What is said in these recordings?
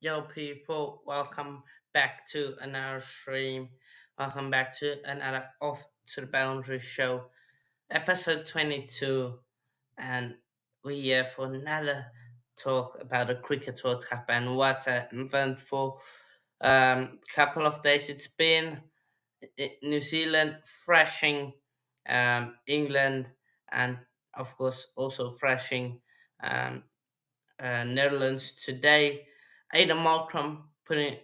Yo, people, welcome back to another stream. Welcome back to another Off to the Boundary show, episode 22. And we're here for another talk about the Cricket World Cup and what an eventful couple of days it's been. New Zealand thrashing England, and of course, also thrashing um, Netherlands today. Ada Malcolm getting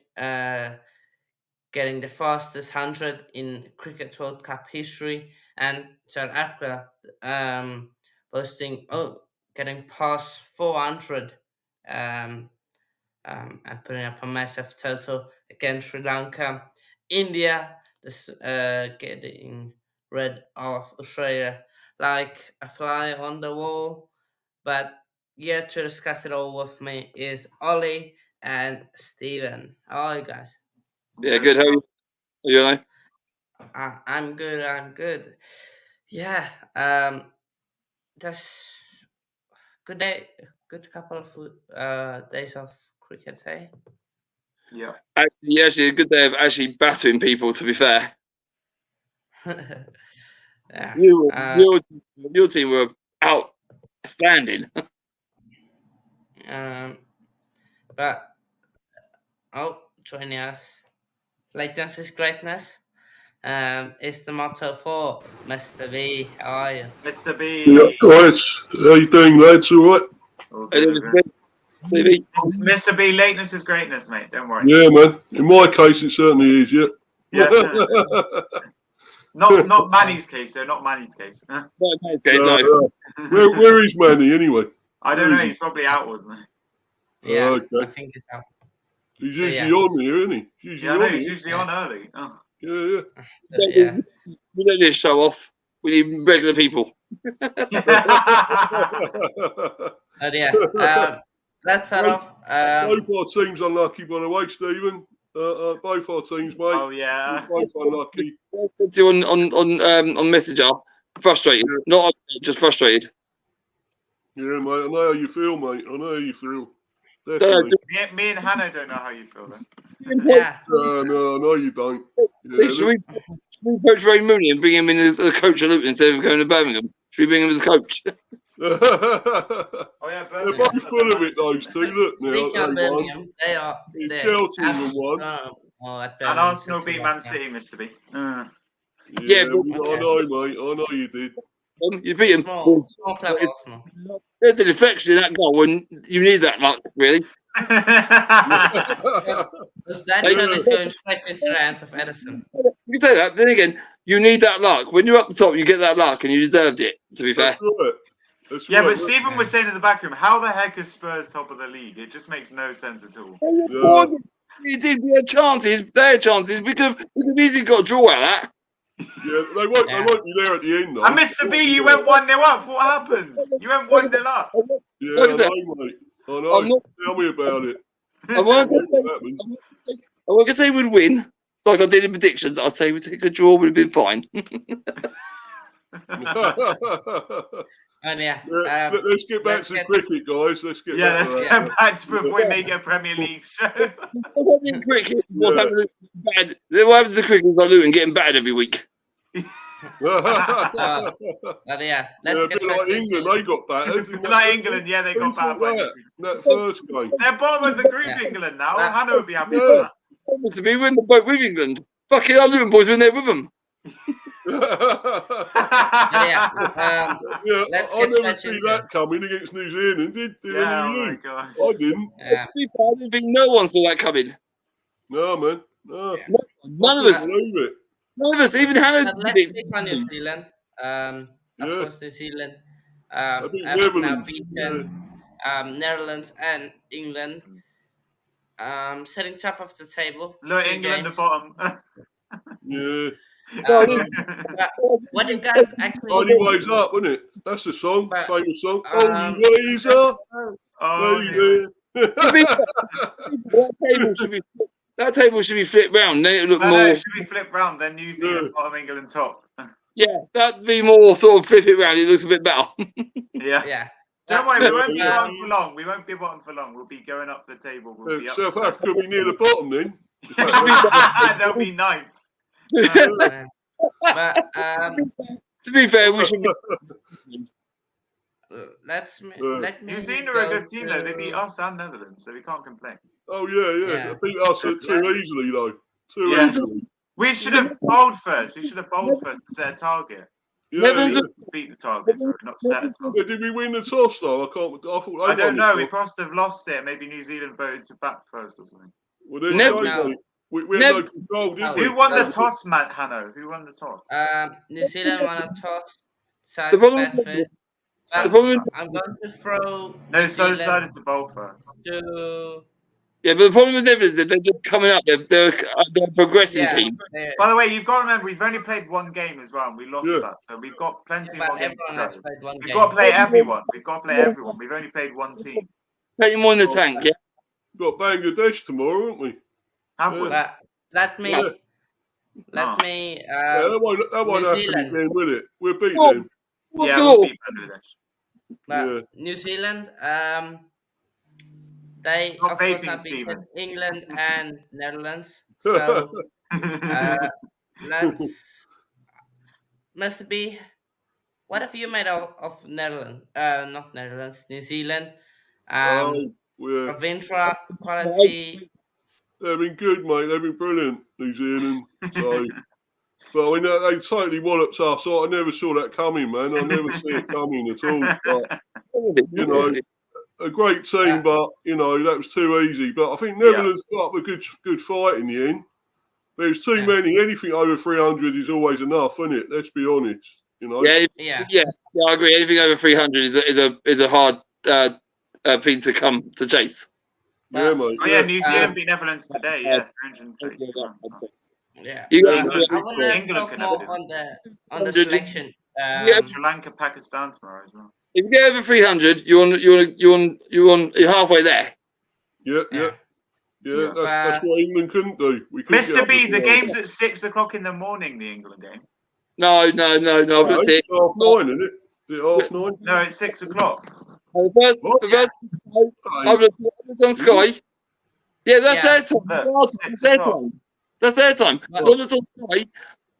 the fastest 100 in Cricket World Cup history, and South Africa posting getting past 400 um, and putting up a massive total against Sri Lanka. India getting rid of Australia like a fly on the wall, but here to discuss it all with me is Ollie and Steven. How are you guys? Yeah, good. How are you? You know? I'm good. I'm good. Yeah. That's good day. Good couple of days of cricket, eh? Yeah. Actually, a good day of actually battering people. To be fair, Yeah. your team were outstanding. But joining us, lateness is greatness. Is the motto for Mr. B. How are you? Mr. B. Yeah, guys, how you doing, lads? All right? And it was good. Mr. B, lateness is greatness, mate. Don't worry. Yeah, man. In my case, it certainly is. Yeah. Yeah. Not Manny's case, though. Not Manny's case. No, no. Where is Manny anyway? I don't know. He's probably out, wasn't he? Yeah, okay. I think it's out. He's usually on here, isn't he? He's usually on early. Oh. Yeah. Yeah. We don't need to show off. We need regular people. But yeah, let's start off. Both our teams unlucky, by the way, Stephen. Both our teams, mate. Oh yeah. Both unlucky. On Messenger, frustrated. Not just frustrated. Yeah, mate. I know how you feel, mate. I know how you feel. Me and Hannah don't know how you feel then. Yeah. No, I know you don't. Yeah, should we coach Ray Mooney and bring him in as the coach of Luton instead of going to Birmingham? Should we bring him as a coach? Oh yeah, they're both full of it, those two. Look now. Speaking of Birmingham, they are. Chelsea won. And Arsenal beat Man City, Mr. B. Yeah, I know, mate. I know you did. You beat him. Small club Arsenal. There's a deflection in that goal, and you need that luck, really. Because that shot is going straight into the hands of Edison. You can say that. Then again, you need that luck. When you're up the top, you get that luck, and you deserved it, to be fair. That's yeah, right. but Stephen was saying in the back room, how the heck is Spurs top of the league? It just makes no sense at all. We had chances. They had chances. We could have easily got a draw out of that. Yeah, they won't be there at the end, though. And Mr. B, you went 1-0 up. What happened? You went 1-0 up. Yeah, Like I I said, know, mate. I know. Tell me about it. I wasn't going to say we'd win, like I did in predictions. I'd say we'd take a draw, would have been fine. And yeah, let's get back to cricket, guys. Let's get back to before we make it a Premier League show. What's happening in cricket? What's happening bad? What happens to cricket is Luton getting bad every week. yeah, let's get like England, they got battered. Like England, yeah, they got battered. That first game. They're bottom of the group, England now. Hannah would be happy with that. Mr. B, we're in the boat with England. Fucking our Luton boys were in there with them. Let's I never see that coming against New Zealand. Did any of you? My God. I didn't. Yeah. I didn't think no one saw that coming. No, man. No. None of us. None of us. Even Hannah. Let's take on New Zealand. Of course, New Zealand have now beaten Netherlands and England. Sitting top of the table. Look, England the bottom. Yeah. What you guys actually? Only ways up, isn't it? That's the song, famous song. Only ways up. That table should be flipped round. Then it look more. It should be flipped round. Then New Zealand bottom, England top. Yeah, that'd be more sort of flip it round. It looks a bit better. Yeah. Don't worry, we won't be Yeah. bottom for long. We won't be bottom for long. We'll be going up the table. We'll be up. South Africa will be near the bottom then. They'll be ninth. But To be fair, we should be. let me. New Zealand are a good team though. They beat us and Netherlands, so we can't complain. Oh yeah. They beat us too easily though. Too Yeah. easily. We should have bowled first. We should have bowled first to set a target. Yeah, Netherlands yeah. are- Beat the target, sorry, not set a target. Yeah, did we win the toss though? I thought I they don't won know. the We toss. must have lost it. Maybe New Zealand voted to bat first or something. Well, there you Never- go, No. mate. We had no control, didn't we? Who won the toss, Matt Hanno? Who won the toss? New Zealand won a toss. The Decided to problem- bat first. The problem, I'm going to throw No, New so Zealand decided to bowl first. to yeah, but the problem with Netherlands is they're just coming up. They're a progressing team. By the way, you've got to remember we've only played one game as well, and we lost Yeah. that. So we've got plenty But more games to everyone has go. played one We've game. got to play everyone. We've got to play everyone. We've only played one team. Take more in the tank, yeah. Got Bangladesh tomorrow, haven't we? Have we? But let me, Yeah. let me. Yeah, that won't New happen Zealand. again, will it? We'll beat Oh. them. What's Yeah, the we'll law? beat Bangladesh. But Yeah. New Zealand, they Stop of course vaping, have beaten Stephen. England and Netherlands. So let's must be. What have you made of Netherlands? Not Netherlands, New Zealand. Oh, yeah. Ravindra quality. They've been good, mate. They've been brilliant, New Zealand. So, but I mean, they totally walloped us. I never saw that coming, man. I never see it coming at all. But, you know, a great team, but you know that was too easy. But I think Netherlands got up a good fight in the end. There's too many. Anything over 300 is always enough, isn't it? Let's be honest. You know. Yeah. I agree. Anything over 300 is a hard thing to come to chase. Yeah, mate. Oh yeah, New Zealand beat Netherlands today. Yeah, 330. Yeah. You I got- want to England talk can more have on the selection. Sri Lanka, Pakistan tomorrow as well. If you get over 300, you're halfway there. Yeah. That's what England couldn't do. We couldn't get Mr. up B, to the 300. game's at 6 o'clock in the morning. The England game. No. I've looked at it. It's 9:30, isn't it? Is it 9:30? No, it's 6 o'clock. The first, I've looked on Sky. Yeah, that's their time. That's their time. That's their time. As long as it's on Sky,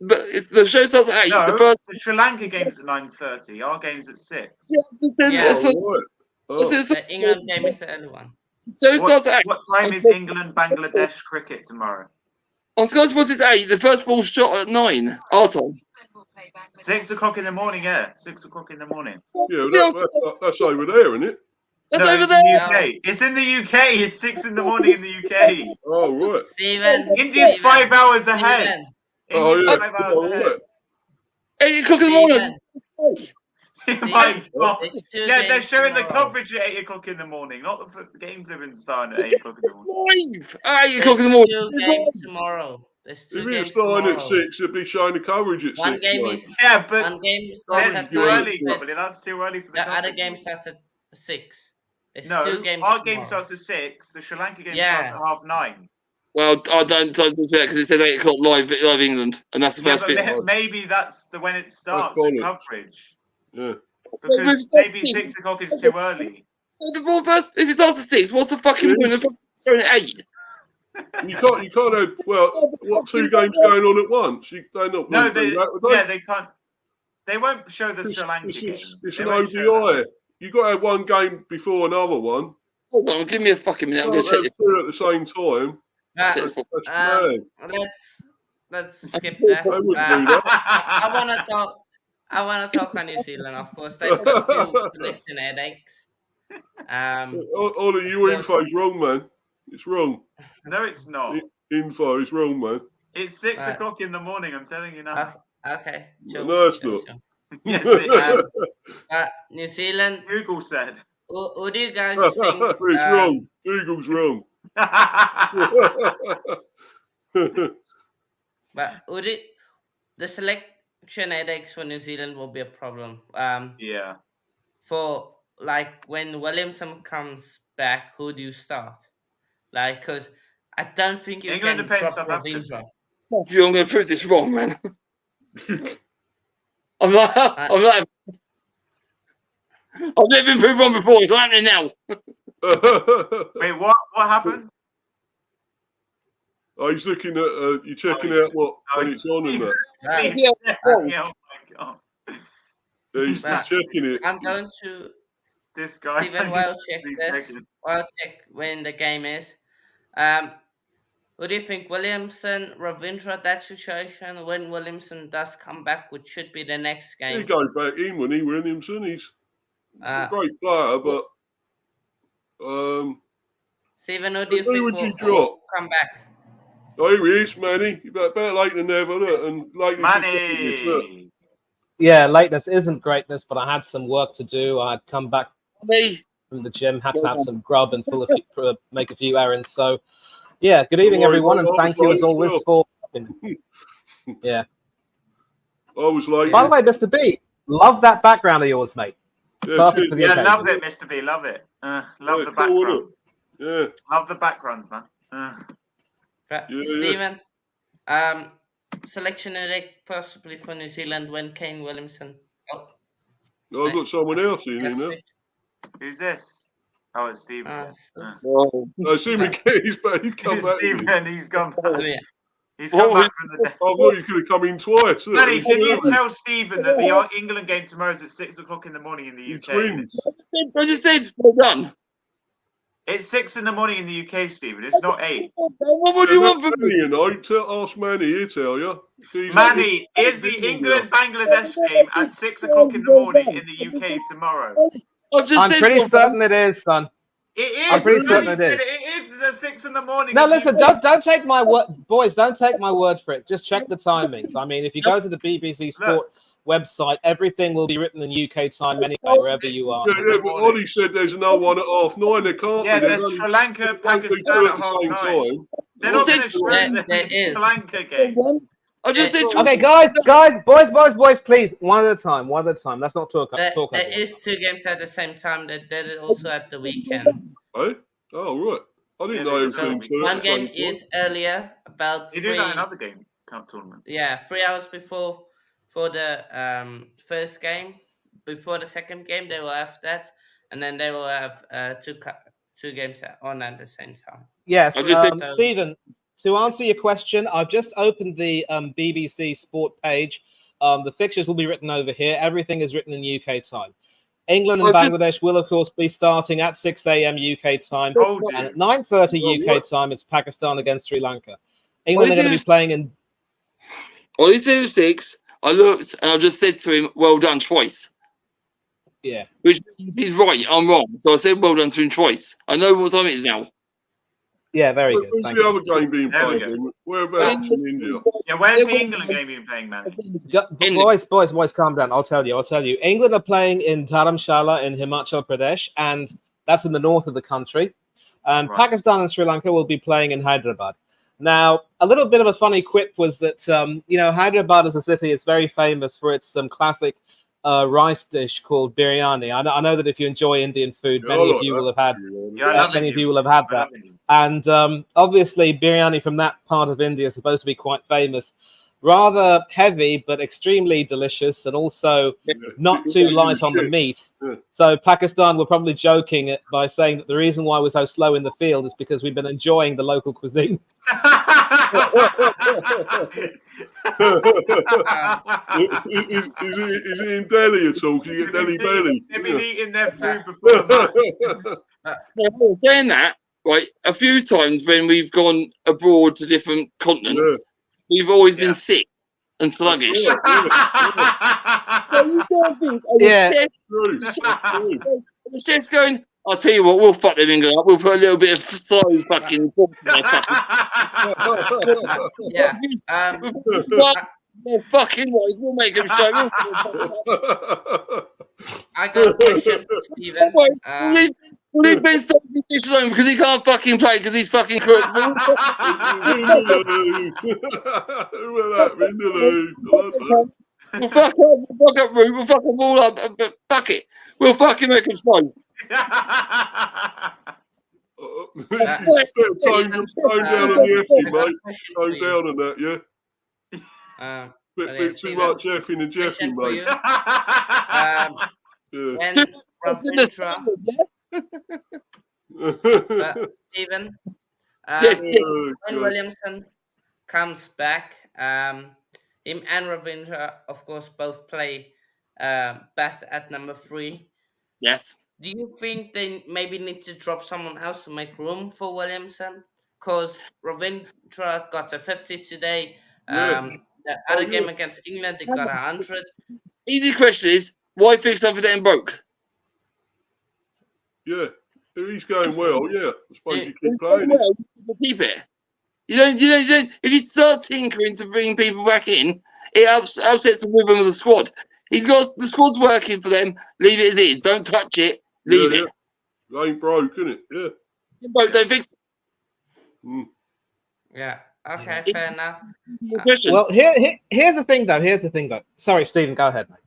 but the show starts at 8. No, The first, the Sri Lanka game's at 9:30. Our game's at 6. yeah, Oh, right. Oh. The England game is the early one. So it starts at 8. What time is England Bangladesh cricket tomorrow? On Sky Sports, it's 8. The first ball's shot at 9. Our time. 6 o'clock in the morning. Yeah, 6 o'clock in the morning. Yeah, that's over there, isn't it? That's No, over it's there. in the UK. It's in the UK. It's 6 in the morning in the UK. Oh, right. Steven. India's 5 hours ahead. Oh, India's yeah. 5 hours Oh, ahead. right. 8 o'clock in the morning. My God. There's two Yeah, they're games showing the tomorrow. coverage at 8 o'clock in the morning, not the game flipping starting at 8 o'clock in the morning. 8 o'clock in the morning. Two games tomorrow. There's two If it games was starting tomorrow. at 6, they'd be showing the coverage at 6. One game mate. is Yeah, but one game starts that's at too 9. early, probably. That's too early for the The other coverage. game starts at 6. There's No, two games our game tomorrow. starts at 6. The Sri Lanka game Yeah. starts at 9:30. Well, I don't say that because it said 8 o'clock live England, and that's the Yeah, first but bit. maybe that's when it starts, the bollocks. coverage. Yeah. Because maybe 6 o'clock is too early. The ball first, if it starts at 6, what's the fucking point of starting at 8? You can't have, well, what, 2 games going on at once? They're not No, going to they, do that, would they? yeah, they can't. They won't show the Sri Lanka game. It's They an won't show ODI. that. You've got to have one game before another one. Hold on, give me a fucking minute. I'm You going to can't check have 2 at the same time. Uh, this. That's Um, mad. let's skip that. They wouldn't do that. I want to talk on New Zealand. Of course, they've got a few selection headaches. All of you info's wrong, man. It's wrong. No, it's not. Info is wrong, man. It's 6 Right. o'clock in the morning. I'm telling you now. Okay. Sure, No, it's sure, not. sure. Yes, it is. New Zealand. Google said. Who do you guys think? It's wrong. Google's wrong. But the selection headaches for New Zealand will be a problem. Yeah. For like when Williamson comes back, who do you start? Like, because I don't think you England can are playing drop South Africa. Ravindra. You're going to prove this wrong, man. I'm not. I've never been proved wrong before. It's happening now. Wait, what happened? Oh, he's looking at. You're checking out what when it's on and that. Yeah. Oh my god. Yeah, he's checking it. I'm going to This guy. Stephen. While check this. While check when the game is. What do you think, Williamson, Ravindra, that situation when Williamson does come back, which should be the next game? He go back in when he Williamson. He's a great player, but Stephen, who do you who think would you will drop? come back? Oh, here he is, Manny. Better late than never, look. And lateness is Manny. Yeah, lateness isn't greatness, but I had some work to do. I'd come back from the gym, had to have some grub and make a few errands. So, yeah, good evening, everyone, and thank you as always for. Yeah. I was late. By the way, Mr. B, love that background of yours, mate. Perfect for the occasion. Love it, Mr. B. Love it. Love the background. Yeah. Love the backgrounds, man. Stephen, selection possibly for New Zealand when Kane Williamson. No, I've got someone else in here now. Who's this? Oh, it's Stephen. I see him again. He's come back. Stephen, he's gone back. Yeah. He's come back from the dead. I thought you could have come in twice. Daddy, can you tell Stephen that the England game tomorrow is at 6 o'clock in the morning in the UK? Twins. I just said, well done. It's 6 in the morning in the UK, Stephen. It's not 8. What would you want from me? You know, ask Manny, he'll tell you. Manny, is the England-Bangladesh game at 6 o'clock in the morning in the UK tomorrow? I'm pretty certain it is, son. It is. I'm pretty certain it is. It is at 6 in the morning. No, listen, don't take my word, boys. Don't take my word for it. Just check the timings. I mean, if you go to the BBC Sport website, everything will be written in UK time anyway, wherever you are. Yeah, but Ollie said there's another one at 9:30. There can't be. There's Sri Lanka, Pakistan at 9:30. They're not going to show the Sri Lanka game. I just said. Okay, guys, boys, please, one at a time. Let's not talk. There is 2 games at the same time. That also at the weekend. Hey? Oh, right. I didn't know it was going to. One game is earlier, about You do that another game, tournament. Yeah, 3 hours before the first game. Before the second game, they will have that, and then they will have two games on at the same time. Yes, Stephen. To answer your question, I've just opened the BBC Sport page. The fixtures will be written over here. Everything is written in UK time. England and Bangladesh will, of course, be starting at 6 a.m. UK time. And at 9:30 UK time, it's Pakistan against Sri Lanka. England are going to be playing in... Well, he's 6. I looked and I just said to him, well done twice. Yeah. Which means he's right, I'm wrong. So I said well done to him twice. I know what time it is now. Yeah, very good. Where's the other game being played? Whereabouts in India? Yeah, where's the England game being played, man? Boys, calm down. I'll tell you. England are playing in Dharamshala in Himachal Pradesh, and that's in the north of the country. And Pakistan and Sri Lanka will be playing in Hyderabad. Now, a little bit of a funny quip was that, Hyderabad as a city is very famous for its classic rice dish called biryani. I know that if you enjoy Indian food, many of you will have had that. And obviously, biryani from that part of India is supposed to be quite famous. Rather heavy, but extremely delicious, and also not too light on the meat. So Pakistan were probably joking by saying that the reason why we're so slow in the field is because we've been enjoying the local cuisine. Is it in Delhi at all? Can you get Delhi belly? They've been eating their food before the match. Saying that, right, a few times when we've gone abroad to different continents, we've always been sick and sluggish. It's just going, I'll tell you what, we'll fuck them England up. We'll put a little bit of slow fucking... fucking wise, we'll make them show. I got a question for Stephen. Will he Ben stop his dishes home because he can't fucking play because he's fucking crook? We'll fuck up, Root. We'll fuck them all up. Fuck it. We'll fucking make them slow. Tone down on the effing, mate. Tone down on that, yeah? Bit too much effing and jeffing, mate. Ravindra. But Stephen, Yes, yes. when Williamson comes back, him and Ravindra, of course, both play bat at number 3. Yes. Do you think they maybe need to drop someone else to make room for Williamson? Because Ravindra got a 50 today. The other game against England, they got 100. Easy question is, why fix something that ain't broke? Yeah, if he's going well, yeah, I suppose you keep It's playing well, you keep it. You don't. If you start tinkering to bring people back in, it upsets the rhythm of the squad. The squad's working for them. Leave it as is. Don't touch it. Leave it. It ain't broke, isn't it? Yeah. Broke, don't fix it. Yeah. Okay, fair enough. Well, here's the thing, though. Sorry, Stephen, go ahead, mate.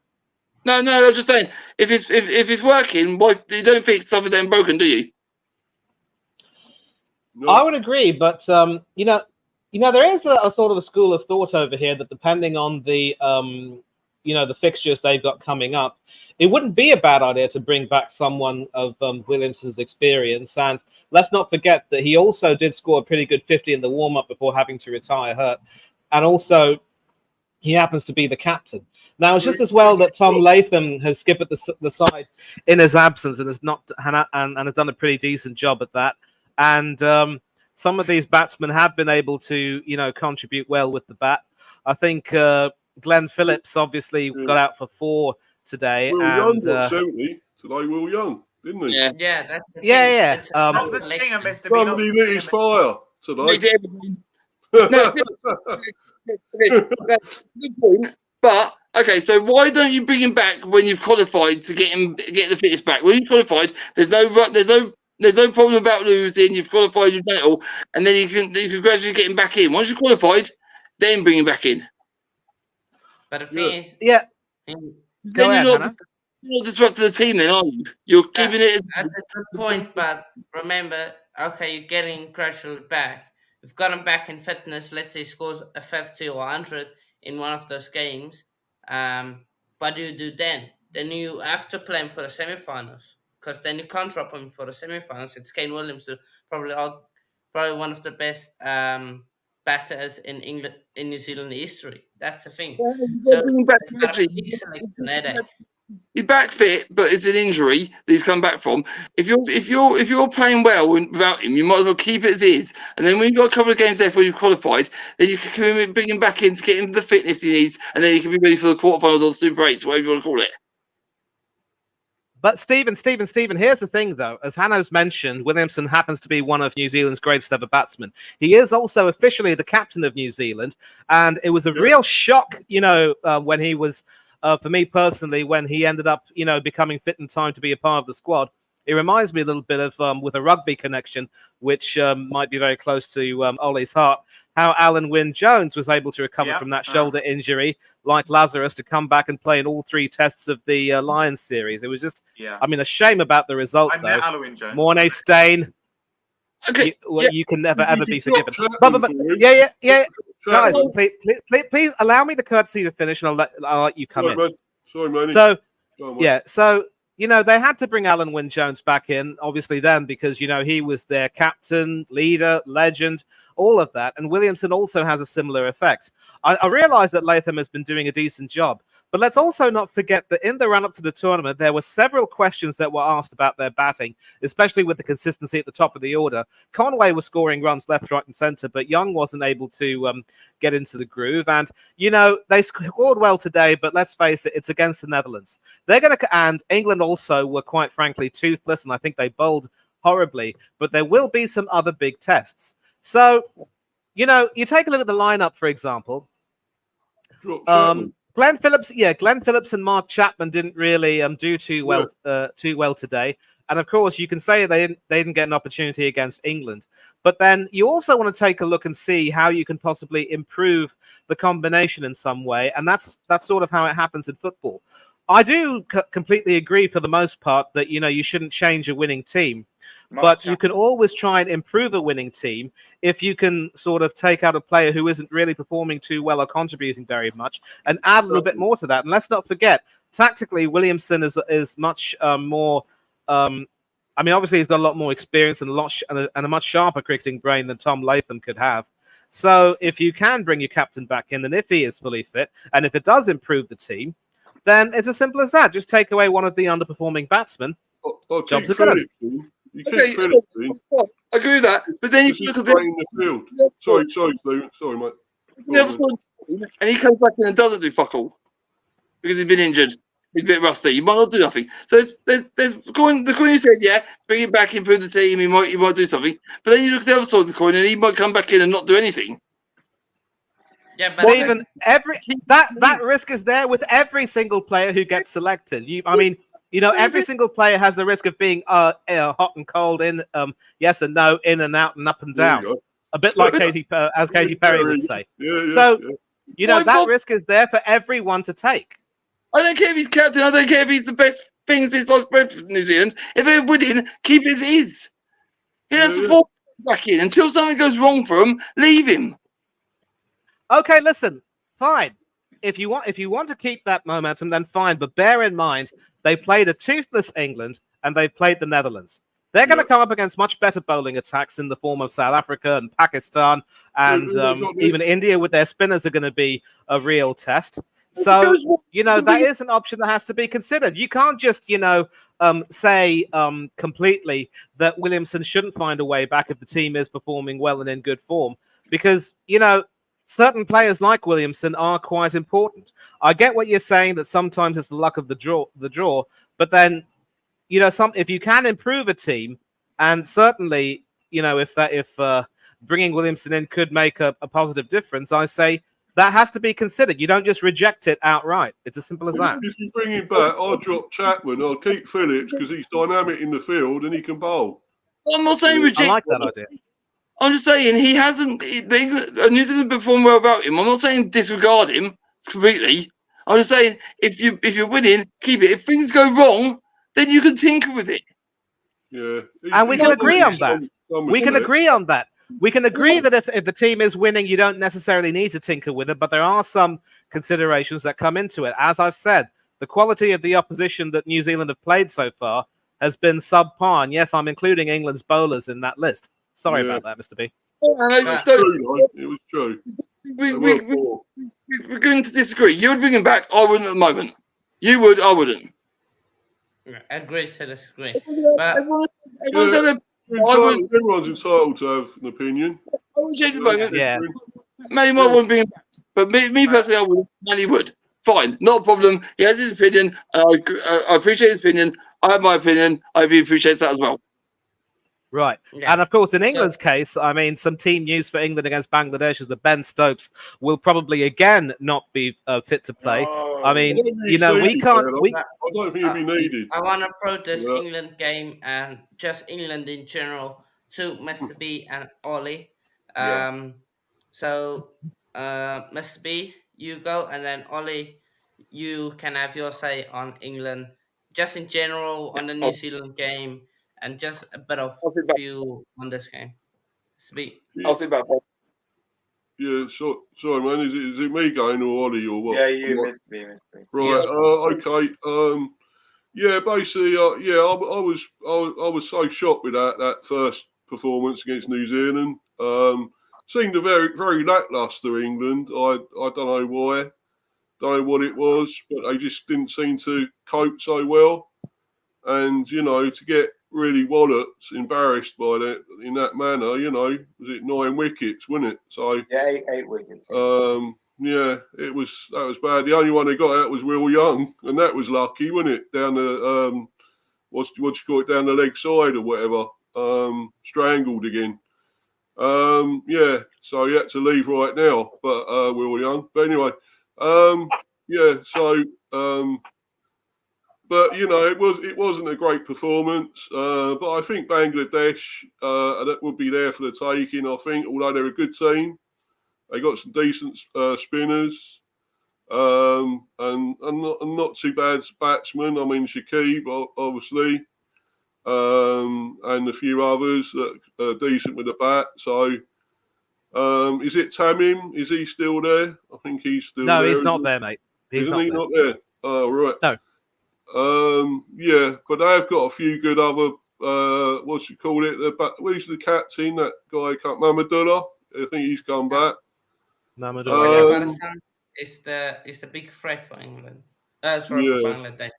No, I was just saying, if it's working, why you don't fix something that ain't broken, do you? No. I would agree, but you know, there is a sort of a school of thought over here that depending on the the fixtures they've got coming up, it wouldn't be a bad idea to bring back someone of Williamson's experience. And let's not forget that he also did score a pretty good 50 in the warm-up before having to retire hurt, and also he happens to be the captain. Now, it's just as well that Tom Latham has skipped the side in his absence and has has done a pretty decent job at that. And some of these batsmen have been able to, contribute well with the bat. I think Glenn Phillips obviously got out for 4 today. Will and Young got 70 today. Will Young, didn't he? Yeah, that's the thing. Yeah. Not the thing, Mr. B. Somebody lit his fire today. Good point. But okay, so why don't you bring him back when you've qualified to get the fitness back? When you qualified, there's no problem about losing. You've qualified, you've done it all, and then you can gradually get him back in. Once you're qualified, then bring him back in. But the thing is, Then you're not disrupting the team, then, are you? You're keeping it. That's a good point, but remember, okay, you're getting gradually back. You've got him back in fitness. Let's say he scores a 50 or 100 in one of those games. What do you do then? Then you have to play him for the semi-finals, because then you can't drop him for the semi-finals. It's Kane Williamson, probably one of the best batters in New Zealand history. That's the thing. He's back fit, but it's an injury that he's come back from. If you're playing well without him, you might as well keep it as is. And then when you've got a couple of games left where you've qualified, then you can bring him back in to get him the fitness he needs, and then he can be ready for the quarterfinals or the Super 8s, whatever you want to call it. But Stephen, here's the thing, though. As Hanno's mentioned, Williamson happens to be one of New Zealand's greatest ever batsmen. He is also officially the captain of New Zealand, and it was a real shock, when he was, for me personally, when he ended up, becoming fit in time to be a part of the squad. It reminds me a little bit of, with a rugby connection, which might be very close to Ollie's heart, how Alan Wynne-Jones was able to recover from that shoulder injury, like Lazarus, to come back and play in all 3 tests of the Lions series. It was just, a shame about the result, though. Alan Wynne-Jones. Mornay Stain. Okay. You can never, ever be forgiven. But guys, please allow me the courtesy to finish, and I'll let you come in. Sorry, man. So, they had to bring Alan Wynne-Jones back in, obviously, then, because, he was their captain, leader, legend, all of that. And Williamson also has a similar effect. I realize that Latham has been doing a decent job, but let's also not forget that in the run-up to the tournament, there were several questions that were asked about their batting, especially with the consistency at the top of the order. Conway was scoring runs left, right, and centre, but Young wasn't able to get into the groove. And, they scored well today, but let's face it, it's against the Netherlands. And England also were, quite frankly, toothless, and I think they bowled horribly, but there will be some other big tests. So, you take a look at the lineup, for example. Glenn Phillips and Mark Chapman didn't really do too well today. And of course, you can say they didn't get an opportunity against England. But then you also want to take a look and see how you can possibly improve the combination in some way. And that's sort of how it happens in football. I do completely agree for the most part that, you shouldn't change a winning team. But you can always try and improve a winning team if you can sort of take out a player who isn't really performing too well or contributing very much and add a little bit more to that. And let's not forget, tactically, Williamson is much more. I mean, obviously, he's got a lot more experience and a much sharper cricketing brain than Tom Latham could have. So, if you can bring your captain back in, and if he is fully fit, and if it does improve the team, then it's as simple as that. Just take away one of the underperforming batsmen. I'll Jobs keep are done. Phillips in. You keep Okay, Phillips in. I agree with that. But then if you look at Drain the field. Sorry, Stephen. Sorry, mate. the other side, and he comes back in and doesn't do fuck all because he's been injured. He's a bit rusty. He might not do nothing. So there's the coin who said, yeah, bring him back, improve the team. He might do something. But then you look at the other side of the coin, and he might come back in and not do anything. Yeah, but Stephen, that risk is there with every single player who gets selected. Every single player has the risk of being hot and cold, in yes and no, in and out and up and down. A bit like Katy Perry would say. That risk is there for everyone to take. I don't care if he's captain. I don't care if he's the best thing since sliced bread for New Zealand. If they're winning, keep it as is. He has to fall back in until something goes wrong for him. Leave him. Okay, listen, fine. If you want to keep that momentum, then fine. But bear in mind, they played a toothless England and they played the Netherlands. They're going to come up against much better bowling attacks in the form of South Africa and Pakistan and even India with their spinners are going to be a real test. So, that is an option that has to be considered. You can't just, say completely that Williamson shouldn't find a way back if the team is performing well and in good form. Because, certain players like Williamson are quite important. I get what you're saying, that sometimes it's the luck of the draw. But then, if you can improve a team, and certainly, if bringing Williamson in could make a positive difference, I say that has to be considered. You don't just reject it outright. It's as simple as that. If you bring him back, I'll drop Chapman. I'll keep Phillips because he's dynamic in the field and he can bowl. I'm not saying reject. I like that idea. I'm just saying he hasn't. New Zealand performed well without him. I'm not saying disregard him completely. I'm just saying if you're winning, keep it. If things go wrong, then you can tinker with it. Yeah, and we can agree on that. We can agree on that. We can agree that if the team is winning, you don't necessarily need to tinker with it, but there are some considerations that come into it. As I've said, the quality of the opposition that New Zealand have played so far has been subpar. And yes, I'm including England's bowlers in that list. Sorry about that, Mr. B. It was true. We're going to disagree. You would bring him back. I wouldn't at the moment. You would. I wouldn't. Agree to disagree. Everyone's entitled to have an opinion. I would change the moment. Yeah. Manny might want to bring him back. But me personally, I would. Manny would. Fine. Not a problem. He has his opinion. I appreciate his opinion. I have my opinion. I hope he appreciates that as well. Right. Yeah. And of course, in England's case, I mean, some team news for England against Bangladesh is that Ben Stokes will probably again not be fit to play. I mean, we can't. I don't think he'll be needed. I want to throw this England game and just England in general to Mr. B and Ollie. So, Mr. B, you go, and then Ollie, you can have your say on England, just in general on the New Zealand game. And just a bit of view on this game. Speak. I'll sit back. Yeah, sorry, man. Is it me going or Ollie or what? Yeah, you missed me. Right. Okay. Yeah. Basically, I was so shocked with that first performance against New Zealand. Seemed a very, very lacklustre England. I don't know why. Don't know what it was, but they just didn't seem to cope so well. And to get really walloped, embarrassed by that in that manner, was it 9 wickets, wasn't it? So yeah, 8 wickets. That was bad. The only one they got out was Will Young, and that was lucky, wasn't it? Down the what you call it, down the leg side or whatever, strangled again. So he had to leave right now, but Will Young. But anyway, But it wasn't a great performance. But I think Bangladesh would be there for the taking. I think, although they're a good team, they got some decent spinners, and not too bad batsmen. I mean, Shakib, obviously, and a few others that are decent with the bat. So, is it Tamim? Is he still there? I think he's still there. No, he's not there, mate. He's not there. there. Oh, right. No. Yeah, but they have got a few good other. What's you call it? Who's the captain? That guy, Mamadullah. I think he's come back. Mamadou, Roger yes. Patterson is the big threat for England. For Yeah. Bangladesh.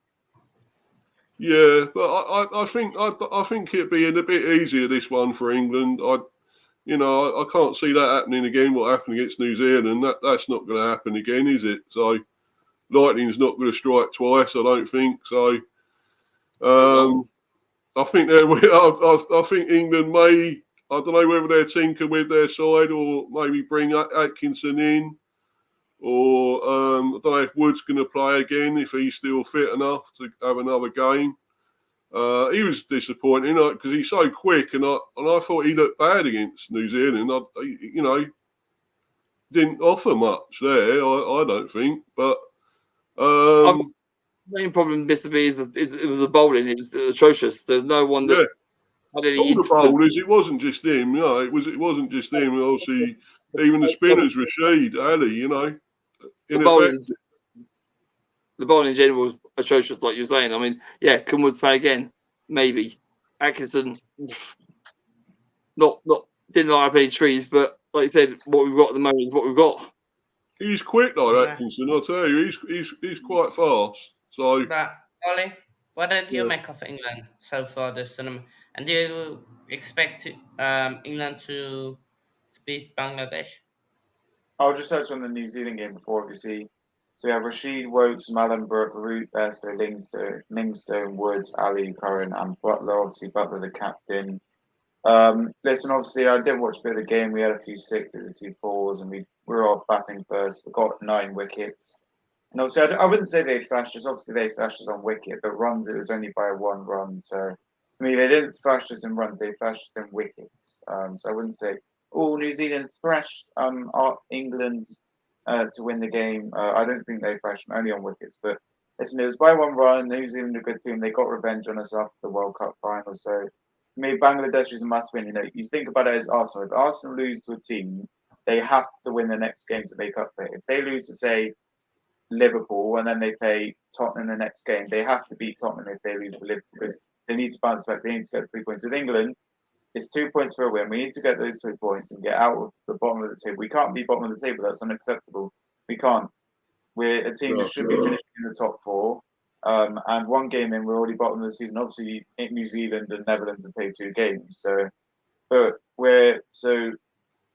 Yeah, but I think it'd be a bit easier this one for England. I can't see that happening again. What happened against New Zealand? That's not going to happen again, is it? So lightning's not going to strike twice. I don't think so. I think I think England may. I don't know whether they're tinker with their side or maybe bring Atkinson in, or I don't know if Wood's going to play again if he's still fit enough to have another game. He was disappointing because he's so quick, and I thought he looked bad against New Zealand. Didn't offer much there. I don't think, but the main problem, Mr. B, is it was the bowling. It was atrocious. There's no one that had any all the bowlers. It wasn't just him. It wasn't just him. Obviously, even the spinners, Rashid, Ali. The bowling in general was atrocious, like you're saying. I mean, yeah, can Woods play again? Maybe. Atkinson, not didn't light up any trees, but like you said, what we've got at the moment is what we've got. He's quick, like Atkinson. I'll tell you, he's quite fast. So, but Ollie, what did you make of England so far this tournament? And do you expect England to beat Bangladesh? I'll just touch on the New Zealand game before, obviously. So we have Rashid, Wokes, Mallenbrook, Root, Bairstow, Lingstone, Woods, Ali, Curran, and Butler. Obviously, Butler the captain. Listen, obviously, I did watch a bit of the game. We had a few sixes, a few fours, and we were all batting first. We got 9 wickets. And obviously, I wouldn't say they thrashed us. Obviously, they thrashed us on wicket, but runs, it was only by 1 run. So, for me, they didn't thrash us in runs. They thrashed us in wickets. So I wouldn't say, New Zealand thrashed England to win the game. I don't think they thrashed them only on wickets. But listen, it was by 1 run. New Zealand, a good team. They got revenge on us after the World Cup final. So, for me, Bangladesh is a must win. You think about it as Arsenal. If Arsenal lose to a team, they have to win the next game to make up for it. If they lose to, say, Liverpool and then they play Tottenham the next game, they have to beat Tottenham if they lose to Liverpool because they need to bounce back. They need to get 3 points. With England, it's 2 points for a win. We need to get those 2 points and get out of the bottom of the table. We can't be bottom of the table. That's unacceptable. We can't. We're a team that should be finishing in the top 4. And 1 game in, we're already bottom of the season. Obviously, New Zealand and Netherlands have played 2 games. But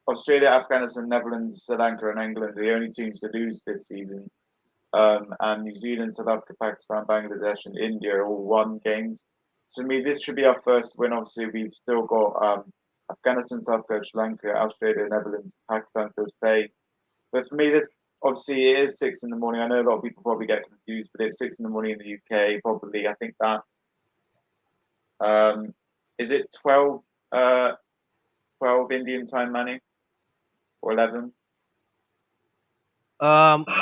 Australia, Afghanistan, Netherlands, Sri Lanka, and England are the only teams to lose this season. And New Zealand, South Africa, Pakistan, Bangladesh, and India are all 1 games. So, to me, this should be our first win. Obviously, we've still got Afghanistan, South Africa, Sri Lanka, Australia, Netherlands, Pakistan still to play. But for me, this obviously it is 6 in the morning. I know a lot of people probably get confused, but it's 6 in the morning in the UK. Probably, I think that is it 12 Indian time, Manny, or 11?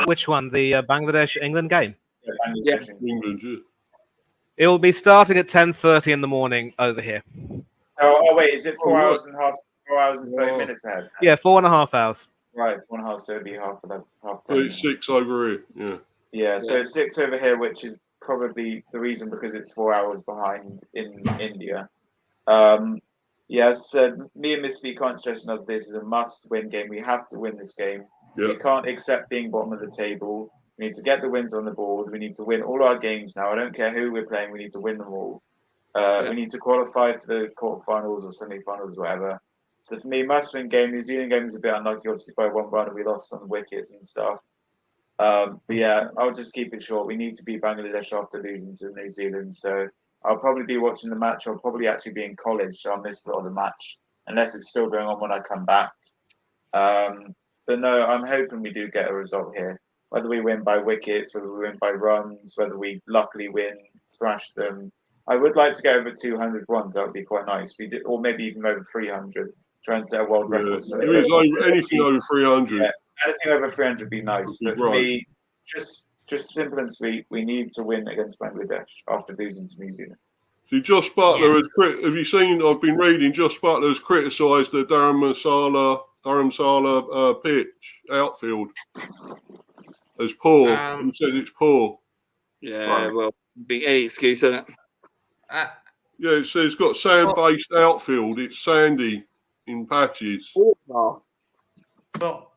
Which one? The Bangladesh England game? Yeah, England, yeah. It will be starting at 10:30 in the morning over here. Oh wait, is it 4 hours and 30 minutes ahead? Yeah, 4.5 hours. Right, 4.5, so it'd be half 10. So it's 6 over here, yeah. Yeah, so it's 6 over here, which is probably the reason because it's 4 hours behind in India. Yes, me and Miss B can't stress enough. This is a must-win game. We have to win this game. Yeah. We can't accept being bottom of the table. We need to get the wins on the board. We need to win all our games now. I don't care who we're playing. We need to win them all. We need to qualify for the quarterfinals or semi-finals, whatever. So for me, must-win game. New Zealand game is a bit unlucky, obviously, by 1 run, and we lost on the wickets and stuff. But yeah, I'll just keep it short. We need to beat Bangladesh after losing to New Zealand. So I'll probably be watching the match. I'll probably actually be in college, so I'll miss a lot of the match, unless it's still going on when I come back. But no, I'm hoping we do get a result here. Whether we win by wickets, whether we win by runs, whether we luckily win, thrash them. I would like to get over 200 runs. That would be quite nice. or maybe even over 300. Try and set a world record. So anything over 300. Yeah, anything over 300 would be nice. But for me, just simple and sweet, we need to win against Bangladesh after losing to New Zealand. See, Josh Butler has have you seen? I've been reading. Josh Butler has criticised the Dharamsala pitch outfield as poor. He says it's poor. Yeah, well, be any excuse, isn't it? Uh, Yeah, so it's got sand-based outfield. It's sandy in patches. Oh, for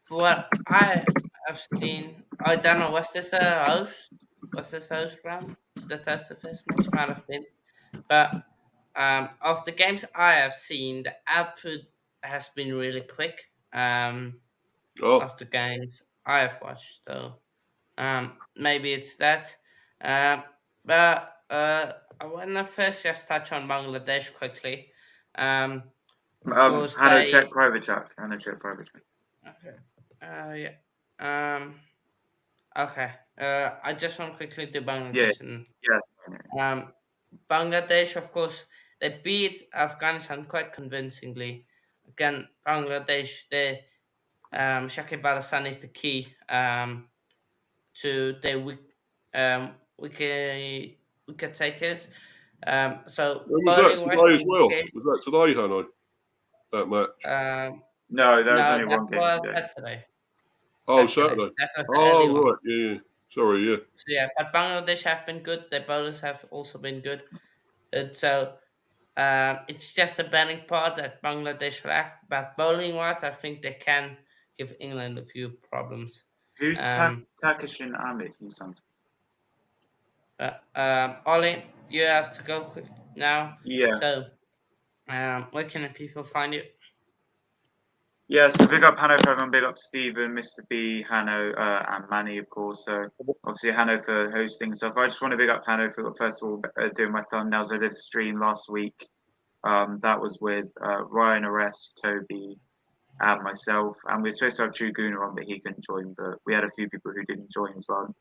what I have seen, I don't know. Was this a host? Was this host round? The test of this match might have been, but of the games I have seen, the output has been really quick. Oh, Of the games I have watched, though, maybe it's that. But I want to first just touch on Bangladesh quickly. Of course, Hannah, they. check private chat. Hannah, check private chat. Okay. Yeah. Okay. I just want to quickly do Yeah, Bangladesh and yeah. Bangladesh. Of course, they beat Afghanistan quite convincingly. Again, Bangladesh. They Shakib Al Hasan is the key to the wicket takers. So when was that bowling wise, today as well? Was that today, Hannah? That match? No, there was no, only that one game was today. Saturday. Oh, Saturday. That was the early Oh, one. right. Yeah. Sorry. Yeah. So yeah, but Bangladesh have been good. The bowlers have also been good. And so it's just a batting part that Bangladesh lack. But bowling wise, I think they can give England a few problems. Who's Um, Takashin Ahmed? He's something. Ollie, you have to go quick now. Yeah. So, where can the people find you? Yeah, so big up Hanno for everyone, big up Stephen, Mr. B, Hanno, and Manny, of course. So obviously Hanno for hosting stuff. I just want to big up Hanno for, first of all, doing my thumbnails. I did a stream last week. That was with Ryan Arrest, Toby, and myself. And we were supposed to have True Guna on, but he couldn't join. But we had a few people who didn't join as well.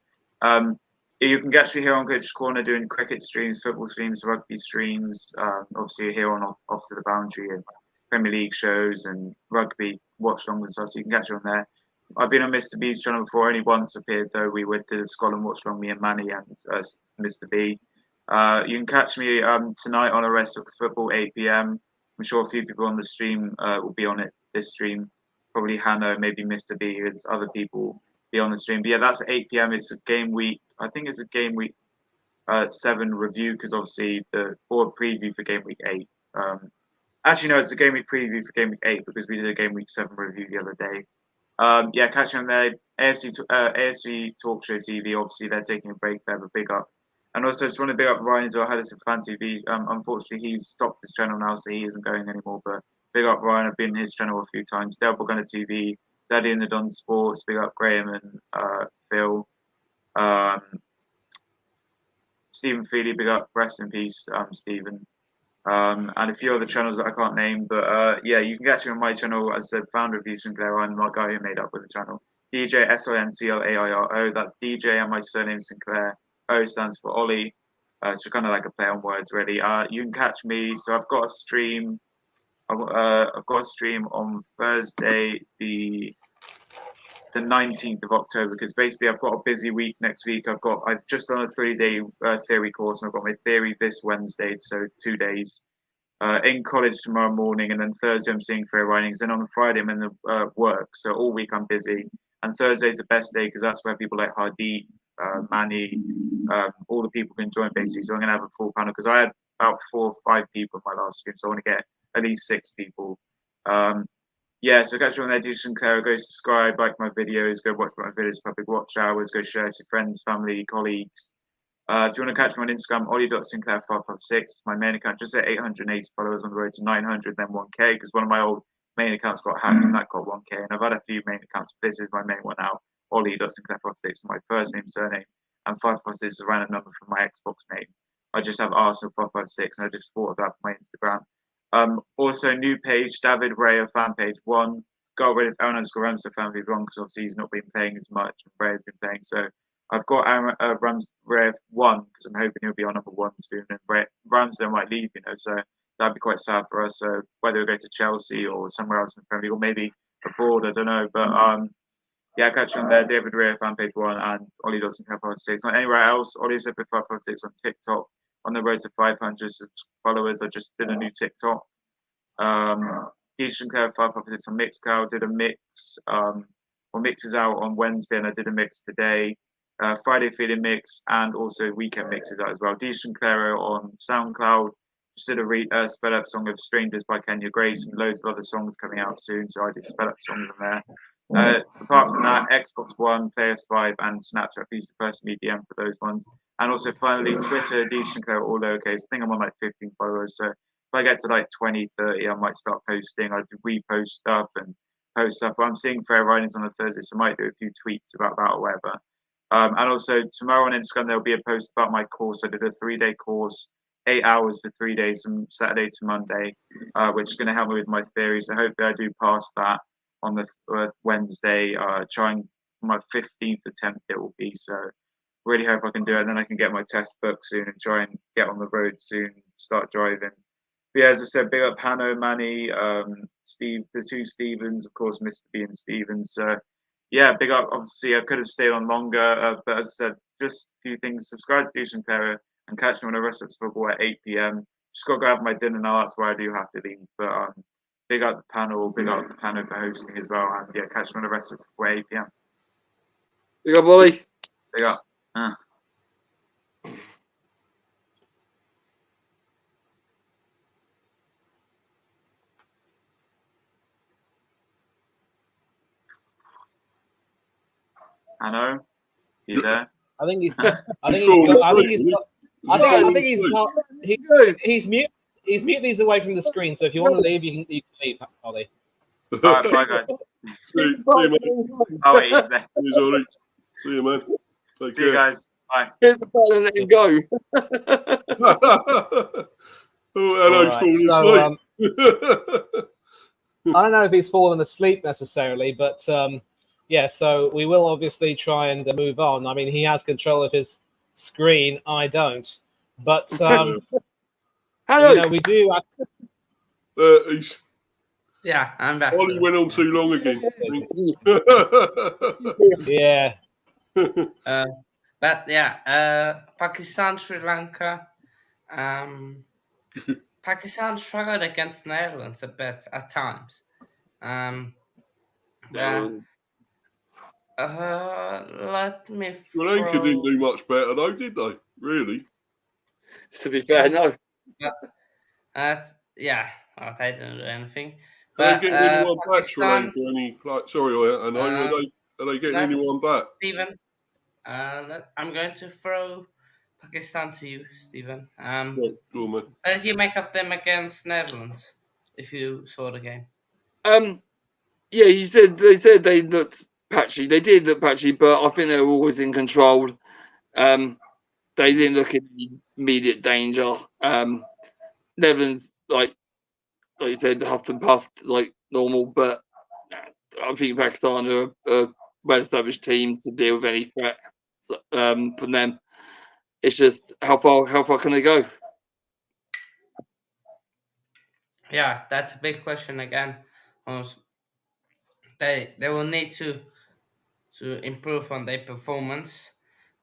You can catch me here on Coach Corner doing cricket streams, football streams, rugby streams. Obviously here on off to the Boundary and Premier League shows and rugby watch along and stuff. So you can catch me on there. I've been on Mr. B's channel before. Only once appeared though. We went to the Scotland watch along, me and Manny and Mr. B. You can catch me tonight on Arrest Football 8 p.m. I'm sure a few people on the stream will be on it this stream. Probably Hannah, maybe Mr. B. There's other people be on the stream. But yeah, that's 8 p.m. It's a game week. I think it's a game week 7 review because obviously or preview for game week 8. Actually, no, it's a game week preview for game week 8 because we did a game week 7 review the other day. Yeah, catch me on there. AFC Talk Show TV. Obviously, they're taking a break. They have a big up. And also, just want to big up Ryan as well. Had us Fan TV. Unfortunately, he's stopped his channel now, so he isn't going anymore. But big up Ryan. I've been in his channel a few times. Delbert Gunner TV. Daddy in the Don Sports. Big up Graham and Phil. Stephen Feely, big up, rest in peace, Stephen. And a few other channels that I can't name, but yeah, you can catch me on my channel. As I said, founder of View Sinclair. I'm the guy who made up with the channel. DJ SINCLAIRO. That's DJ, and my surname Sinclair. O stands for Ollie. So kind of like a play on words, really. You can catch me. So I've got a stream. I've got a stream on Thursday, the 19th of October, because basically I've got a busy week next week. I've just done a 3-day theory course, and I've got my theory this Wednesday, so 2 days. In college tomorrow morning, and then Thursday I'm seeing fair writings. Then on Friday I'm in the work, so all week I'm busy. And Thursday's the best day because that's where people like Hardeep, Manny, all the people can join basically. So I'm gonna have a full panel because I had about 4 or 5 people in my last stream, so I want to get at least 6 people. Yeah, so catch you on there, do Sinclair, go subscribe, like my videos, go watch my videos, public watch hours, go share to friends, family, colleagues. If you want to catch me on Instagram, ollie.sinclair556, my main account, just at 880 followers on the road to 900, then 1K, because one of my old main accounts got hacked and that got 1K. And I've had a few main accounts, but this is my main one now, ollie.sinclair556, my first name, surname, and 556 is a random number from my Xbox name. I just have Arsenal556, and I just thought of that for my Instagram. Also, new page, David Ray, fan page 1. Got rid of Aaron_Ramsey fan page 1 because obviously he's not been playing as much, and Ray has been playing. So I've got Ray 1 because I'm hoping he'll be on number 1 soon, and Ramsey might leave, so that'd be quite sad for us. So whether we go to Chelsea or somewhere else in the Premier League, or maybe abroad, I don't know. But yeah, catch you on there, David Ray, fan page 1, and Ollie Dawson 556. Not anywhere else, Ollie Zipper 556 on TikTok. On the road to 500 followers, I just did a new TikTok. Sinclair 556 on Mixcloud, did a mix. Mix is out on Wednesday, and I did a mix today. Friday Feeling Mix, and also Weekend Mixes out as well. Decent Claro on SoundCloud. Just did a sped up song of Strangers by Kenya Grace, and loads of other songs coming out soon. So I do sped up songs on there. Apart from that, Xbox One, PS5, and Snapchat. Please first me DM for those ones. And also finally, Twitter, Decent Claro, all lowercase. I think I'm on like 15 followers. So if I get to like 20, 30, I might start posting. I repost stuff and post stuff. But I'm seeing fair writings on a Thursday, so I might do a few tweets about that or whatever. And also tomorrow on Instagram there'll be a post about my course. I did a 3-day course, 8 hours for 3 days from Saturday to Monday, which is going to help me with my theory. So hopefully I do pass that on the Wednesday. Trying my 15th attempt it will be. So really hope I can do it. And then I can get my test book soon and try and get on the road soon, start driving. But yeah, as I said, big up Hanno, Manny, Steve, the two Stevens, of course, Mr. B and Stevens. Yeah, big up. Obviously, I could have stayed on longer, but as I said, just a few things. Subscribe to Decent Claro and catch me on the rest of football at 8 p.m. Just got to go have my dinner now. That's where I do have to leave. But big up the panel, big up the panel for hosting as well. And yeah, catch me on the rest of football at 8 p.m. Big up, Ollie. Big up. Hanno, you there? I think he's. He's mute. He's muted. He's away from the screen. So if you want to leave, you can leave, Ollie. All right, bye guys. See you, man. Oh wait, he's there. Cheers, Ollie. See you, man. Take See you care. guys. Bye. Hit the button and let him go. Hello's falling asleep. I don't know if he's fallen asleep necessarily, but yeah. So we will obviously try and move on. I mean, he has control of his screen. I don't. But Hello. we do. Yeah, I'm back. Ollie went on too long again. Yeah. But yeah, Pakistan, Sri Lanka. Pakistan struggled against Netherlands a bit at times. Let me. Sri Lanka didn't do much better though, did they? Really? To be fair, no. Yeah, well, they didn't do anything. Are they getting anyone back, Sri Pakistan, Lanka? Sorry, and are they getting anyone back? Stephen, I'm going to throw Pakistan to you, Stephen. Go on, man. What did you make of them against Netherlands? If you saw the game. Yeah, they said they looked patchy. They did look patchy, but I think they were always in control. They didn't look in immediate danger. Netherlands, like you said, huffed and puffed like normal, but I think Pakistan are a well-established team to deal with any threat from them. It's just how far can they go? Yeah, that's a big question again. They will need to improve on their performance,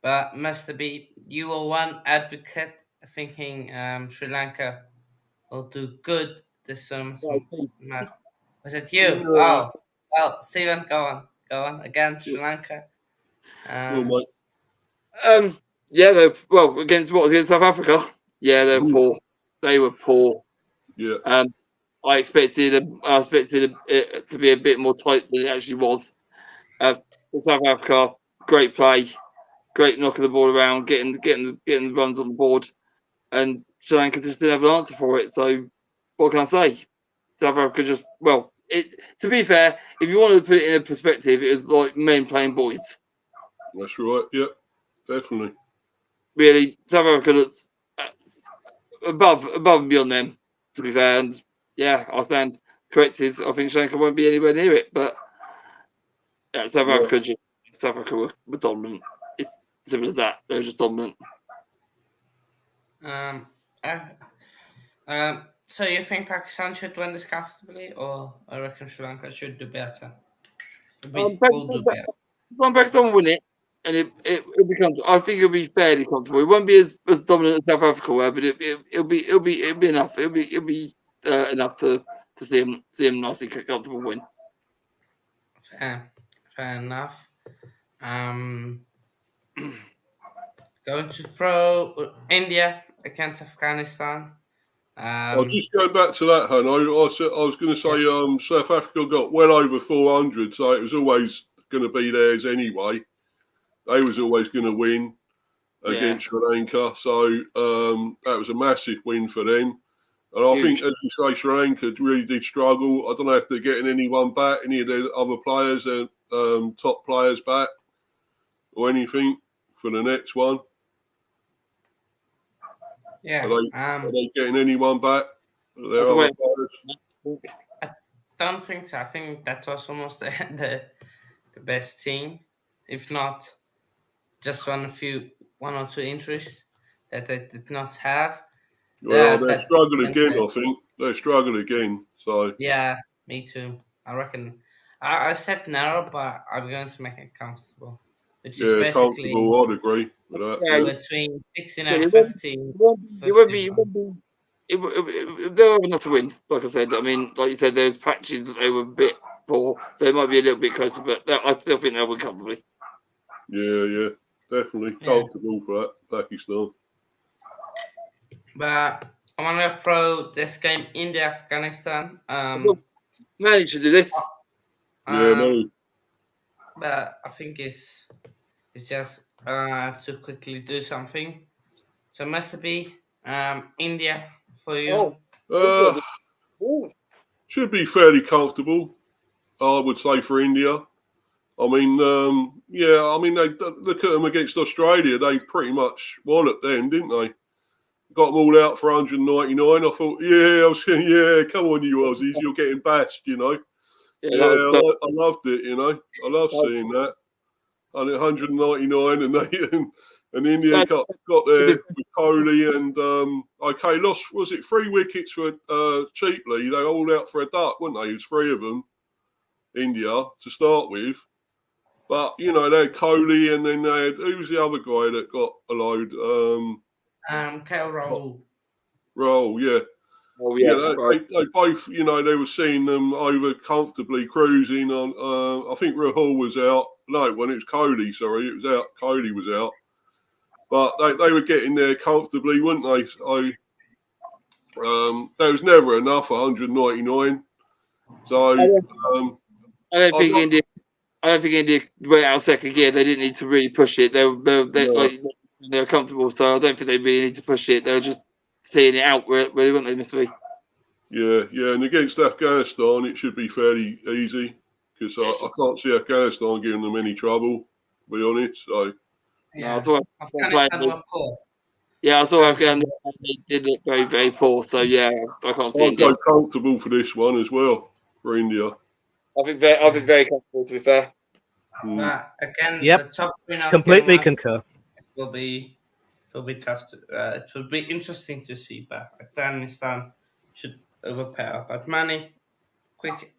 but Mr. B, you are one advocate thinking Sri Lanka will do good this summer. Was it you? Yeah. Oh, well, Stephen, go on again, Sri Lanka. Yeah, against South Africa. Yeah, they were poor. They were poor. Yeah. I expected it to be a bit more tight than it actually was. South Africa, great play, great knocking the ball around, getting the runs on the board, and Sri Lanka just didn't have an answer for it. So, what can I say? South Africa to be fair, if you wanted to put it in a perspective, it was like men playing boys. That's right. Yeah, definitely. Really, South Africa looks above and beyond them. To be fair, and yeah, I stand corrected. I think Sri Lanka won't be anywhere near it, but yeah, South Africa were dominant. It's simple as that. They're just dominant. So you think Pakistan should win this comfortably, or I reckon Sri Lanka should do better? Pakistan will win it, and it'll be comfortable. I think it'll be fairly comfortable. It won't be as dominant as South Africa were, but it'll be enough. It'll be enough to see him nicely comfortable win. Fair enough. Going to throw India against Afghanistan. Just going back to that, Hun, I was going to say South Africa got well over 400, so it was always going to be theirs anyway. They was always going to win against Sri Lanka, so that was a massive win for them. And I think, as you say, Sri Lanka really did struggle. I don't know if they're getting anyone back, any of their other players, top players back, or anything for the next one. Yeah. Are they getting anyone back? I don't think so. I think that was almost the best team, if not just one or two injuries that they did not have. Well, they're struggling again. I think they're struggling again. So yeah, me too. I reckon. I said narrow, but I'm going to make it comfortable, which is basically comfortable. I'd agree with that. Between 16 and 15. They'll have enough to win. Like I said, I mean, like you said, there's patches that they were a bit poor, so it might be a little bit closer, but I still think they'll win comfortably. Yeah, definitely comfortable for that Pakistan. But I want to throw this game India Afghanistan. Managed to do this. No. But I think it's just to quickly do something. So it must be India for you. Should be fairly comfortable, I would say, for India. I mean, they look at them against Australia. They pretty much walloped them, didn't they? Got them all out for 199. I thought, come on, you Aussies, you're getting bashed, you know. I loved it, you know. I love seeing that. And 199, and India got there with Kohli and lost, was it 3 wickets for cheaply? They were all out for a duck, weren't they? It was 3 of them, India, to start with. But, you know, they had Kohli, and then they had, who was the other guy that got a load? KL Rahul, yeah. Oh, yeah, they both, you know, they were seeing them over comfortably cruising on. I think Rahul was out. No, when it was Kohli, sorry, it was out. Kohli was out. But they were getting there comfortably, weren't they? So there was never enough, 199. So I don't think India went out second gear. They didn't need to really push it. They were comfortable, so I don't think they really need to push it. They were just seeing it out, really, weren't they, Mr. B? Yeah, and against Afghanistan, it should be fairly easy because I can't see Afghanistan giving them any trouble, to be honest. So I saw Afghanistan were poor. Yeah, I saw Afghanistan. They did look very, very poor. So I can't see India. I'm comfortable for this one as well for India. I think very comfortable, to be fair. Again, yep. The top 3 now Completely concur. Will be tough to. It will be interesting to see, but Afghanistan should overpower. But Manny, quick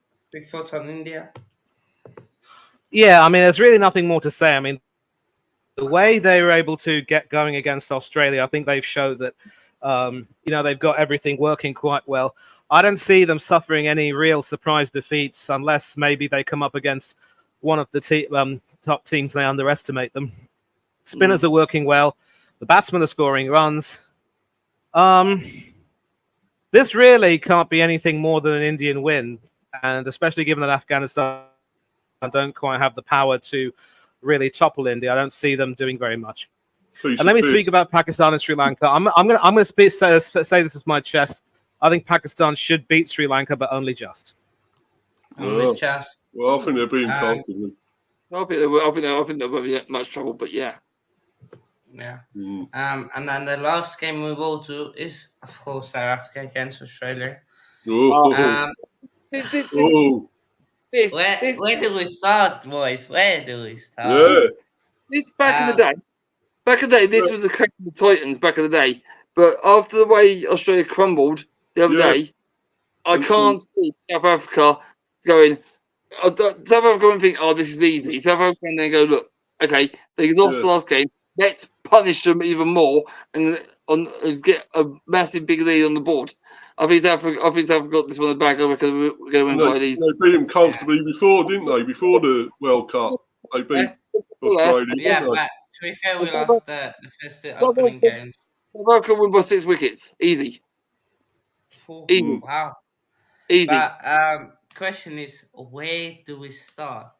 thoughts on India. Yeah, I mean, there's really nothing more to say. I mean, the way they were able to get going against Australia, I think they've showed that, they've got everything working quite well. I don't see them suffering any real surprise defeats unless maybe they come up against one of the top teams and they underestimate them. Spinners are working well. The batsmen are scoring runs. This really can't be anything more than an Indian win, and especially given that Afghanistan don't quite have the power to really topple India, I don't see them doing very much. And let me speak about Pakistan and Sri Lanka. I'm going to say this with my chest. I think Pakistan should beat Sri Lanka, but only just. Only just. Well, I think they're being confident. I think there won't be much trouble, but yeah. Yeah. And then the last game we will do is, of course, South Africa against Australia. Where do we start, boys? Where do we start? Yeah. This back in the day, this was a case of the Titans back in the day. But after the way Australia crumbled the other day, I can't see South Africa going. South Africa won't think, this is easy. South Africa and then go, look, okay, they lost the last game. Let's punish them even more and get a massive big lead on the board. I think South Africa got this one in the bag. I reckon we're going to win quite easy. They beat them comfortably before, didn't they? Before the World Cup, they beat Australia. Yeah, but To be fair, we lost the first two South opening Africa, games. South Africa win by 6 wickets. Easy. Oh, Easy. wow. Easy. But question is, where do we start?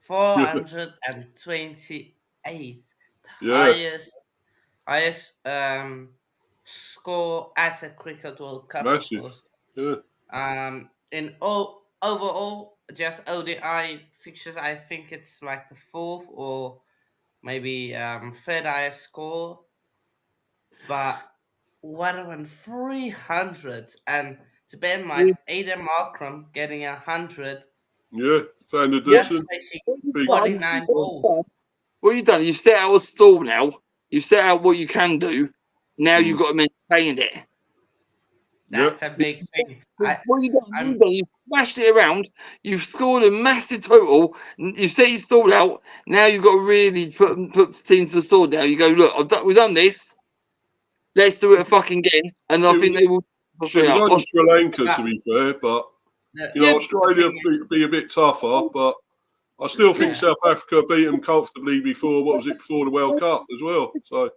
428, Yeah. highest score at a Cricket World Cup, of Massive. course. Yeah. In all overall, just ODI fixtures, I think it's like the fourth or maybe third highest score. But what around 300, and to bear in mind, Aidan Markram getting 100 Yeah. Van der just Dussen. facing Big. 49 balls. What you've done, you've set out a stall now. You've set out what you can do. Now you've got to maintain it. That's a big thing. What you've done, you've smashed it around. You've scored a massive total. You've set your stall out. Now you've got to really put teams to the stall. Now you go, look, we've done this. Let's do it fucking again. And I think they will. It was only Sri Lanka, to be fair, but Australia be a bit tougher. But I still think South Africa beat them comfortably before. What was it, before the World Cup as well? So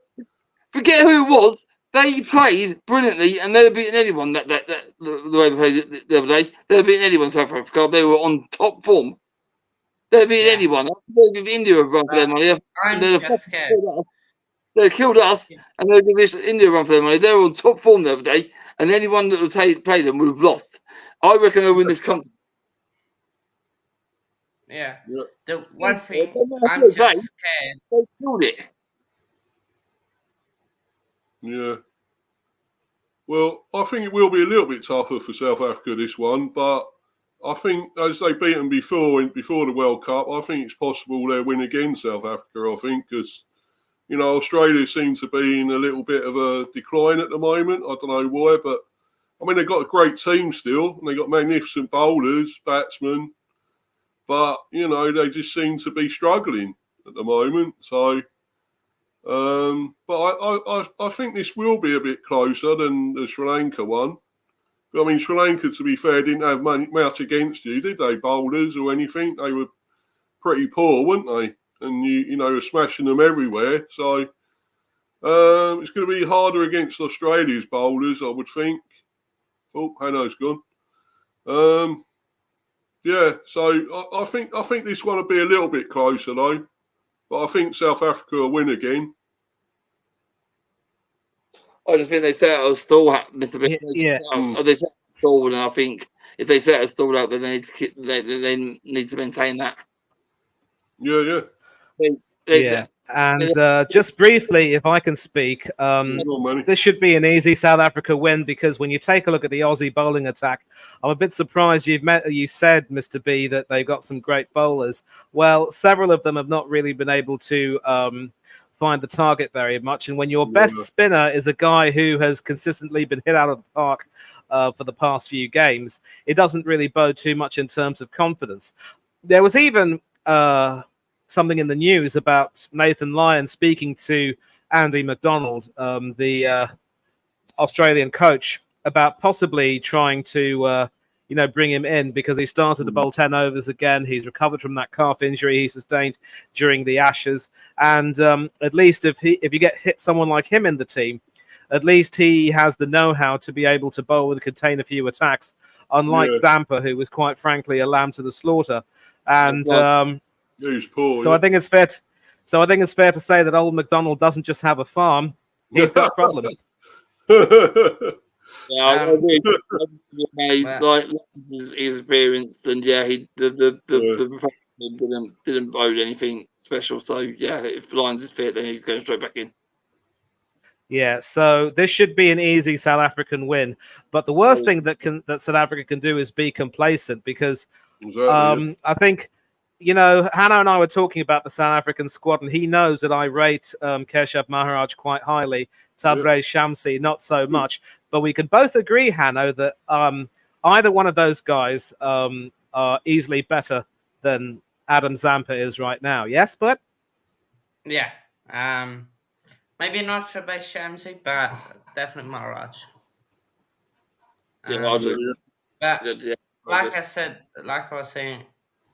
forget who it was. They played brilliantly, and they'd have beaten anyone. The way they played the other day, they'd have beaten anyone. South Africa. They were on top form. They'd have beaten anyone. They'd give India a run for their money. I'm just scared. They killed us, and they'd give India a run for their money. They were on top form the other day, and anyone that would played them would have lost. I reckon they'll win this country. Yeah. The one thing I'm just scared. They killed it. Yeah. Well, I think it will be a little bit tougher for South Africa, this one, but I think as they beat them before the World Cup, I think it's possible they'll win again, South Africa, I think, because, Australia seems to be in a little bit of a decline at the moment. I don't know why, but, I mean, they've got a great team still, and they've got magnificent bowlers, batsmen, but, they just seem to be struggling at the moment, so... but I think this will be a bit closer than the Sri Lanka one. I mean, Sri Lanka, to be fair, didn't have much against you, did they? Bowlers or anything? They were pretty poor, weren't they? And you were smashing them everywhere. So it's going to be harder against Australia's bowlers, I would think. Oh, Hano's gone. Yeah, so I think this one will be a little bit closer though. But I think South Africa will win again. I just think they set out a stall, Mr. B. Yeah. They set out a stall, and I think if they set a stall out, then they need to maintain that. Yeah. Yeah. And just briefly, if I can speak, this should be an easy South Africa win, because when you take a look at the Aussie bowling attack, I'm a bit surprised you said, Mr. B, that they've got some great bowlers. Well, several of them have not really been able to find the target very much. And when your best spinner is a guy who has consistently been hit out of the park for the past few games, it doesn't really bode too much in terms of confidence. There was even... something in the news about Nathan Lyon speaking to Andy McDonald, the Australian coach, about possibly trying to, bring him in because he started to bowl 10 overs again. He's recovered from that calf injury he sustained during the Ashes. And at least if you get someone like him in the team, at least he has the know-how to be able to bowl and contain a few attacks, unlike Zampa, who was quite frankly a lamb to the slaughter. And... he's poor. So I think it's fair. I think it's fair to say that old McDonald doesn't just have a farm; he's got problems. Yeah, like his experience, and the didn't bode anything special. So yeah, if Lyons is fit, then he's going straight back in. Yeah, so this should be an easy South African win. But the worst thing that South Africa can do is be complacent, because I think. Hannah and I were talking about the South African squad, and he knows that I rate Keshav Maharaj quite highly, Tabraiz Shamsi not so much. But we can both agree, Hannah, that either one of those guys are easily better than Adam Zampa is right now. Yes, Bud? Yeah. Maybe not Tabraiz Shamsi, but definitely Maharaj. But like I was saying,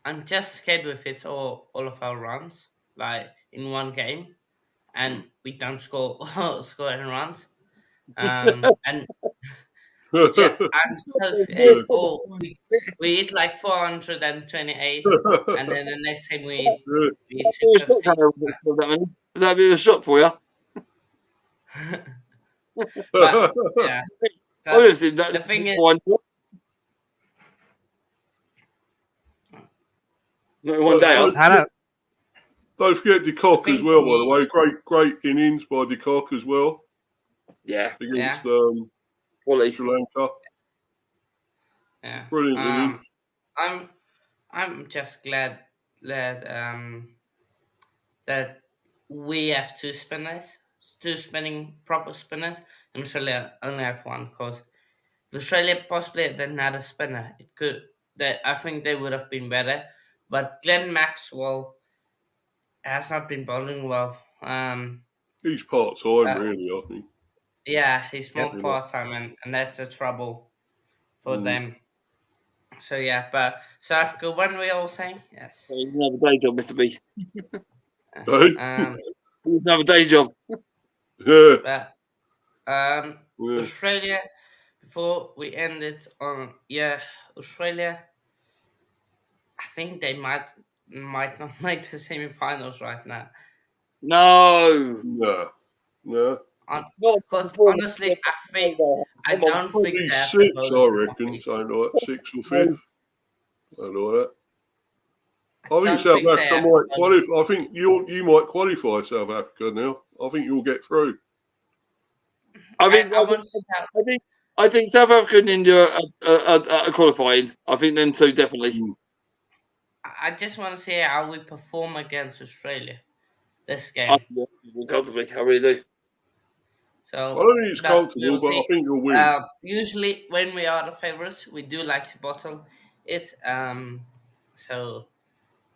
I'm just scared with it all of our runs, like in one game. and we don't score any runs. And I'm so scared. Oh, we eat like 428, and then the next time we eat You're still 250. that many. Would that be a shock for you? But yeah, so Honestly, that the thing is, one day. Hannah, Don't forget De Kock I as think well, by the way. Great innings by De Kock as well Yeah, against quality. Sri Lanka. yeah. Brilliant innings. I'm just glad that that we have two spinners, two spinning proper spinners, and Australia only have one. Because if Australia possibly had another spinner, it could. That I think they would have been better. But Glenn Maxwell has not been bowling well. He's part time, uh, really, I think. yeah, he's more Yeah. part time, and that's a trouble for Mm. them. So yeah, but South Africa, when we all saying yes. He's another day job, Mr. B. Hey? He's another day job. Yeah. But Yeah. Australia, before we end it on Australia, I think they might not make the semi-finals right now. No. No. Because honestly, I don't think Probably they have 6, the I bowlers reckon. to Something like 6th or 5th. I don't know that. I don't think South think they Africa have might the bowlers. qualify. I think you might qualify South Africa now. I think you'll get through. I think South Africa and India are qualifying. I think them two definitely. I just want to see how we perform against Australia this game. Comfortably, I really do. So I don't think it's that comfortable, we'll but I see. think you'll win. Usually, when we are the favorites, we do like to bottle it. So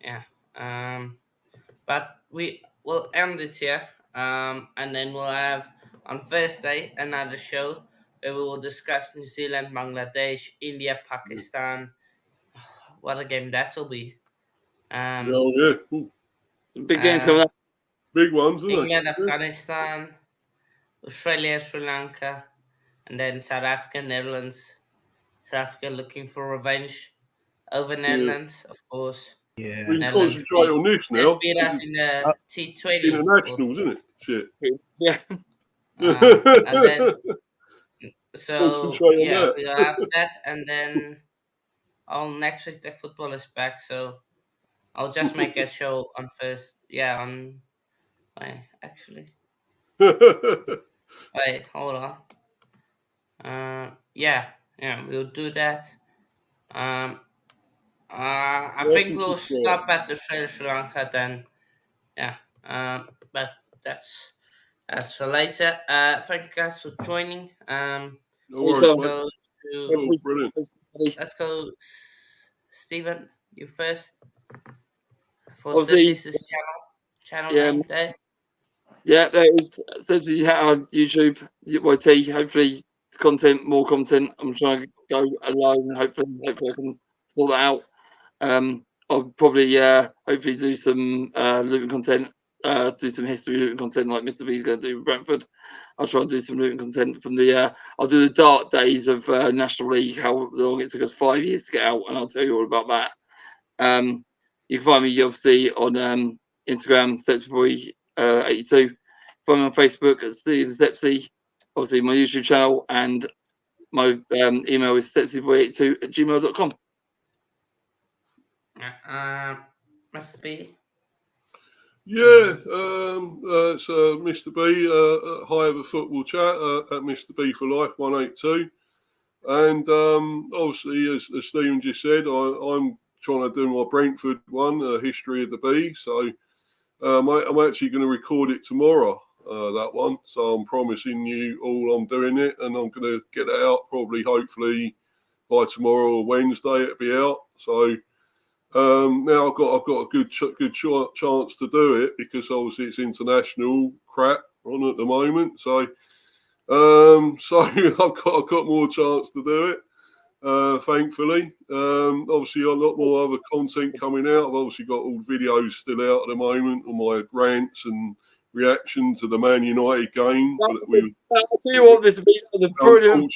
yeah. But we will end it here. And then we'll have on Thursday another show where we will discuss New Zealand, Bangladesh, India, Pakistan. What a game that will be. Yeah. Ooh, Some big games coming up. big ones, isn't England, it? Afghanistan, Australia, Sri Lanka, and then South Africa, Netherlands. South Africa looking for revenge over Netherlands, of course. yeah. We can Netherlands concentrate on this they now. beat This us is in the T20. internationals, isn't it? Shit. Yeah. And then so Concentrate on yeah, that. we'll have that, and then next week the football is back, so I'll just make a show on first. Yeah, on wait, actually, wait, hold on. Yeah, we'll do that. I Like think and we'll subscribe. stop at the Sri Lanka then. Yeah. But that's for later. Thank you guys for joining. No worries, mate. Go to Oh, brilliant. let's go, Stephen. You first. For Obviously, this channel yeah, name there. yeah, there is essentially on YouTube, YT. Hopefully, more content. I'm trying to go alone. Hopefully, I can sort that out. I'll probably hopefully do some Luton content, do some history Luton content like Mr. B's going to do with Brentford. I'll try and do some Luton content from the. I'll do the dark days of National League, how long it took us 5 years to get out, and I'll tell you all about that. You can find me obviously on Instagram, StepsyBoy82. Find me on Facebook at Steve Stepsy. Obviously, my YouTube channel and my email is stepsyboy82@gmail.com. Must be. Yeah, it's Mr. B, High Over Football Chat at Mr. B for Life 182. And obviously, as Stephen just said, I'm trying to do my Brentford one, History of the Bee. So I'm actually going to record it tomorrow, that one. So I'm promising you all I'm doing it, and I'm going to get it out probably, hopefully, by tomorrow or Wednesday it'll be out. So now I've got a good chance to do it because obviously it's international crap on at the moment. So I've got more chance to do it, thankfully. Obviously, a lot more other content coming out. I've obviously got all videos still out at the moment, all my rants and reaction to the Man United game. But I'll tell you what, this was a brilliant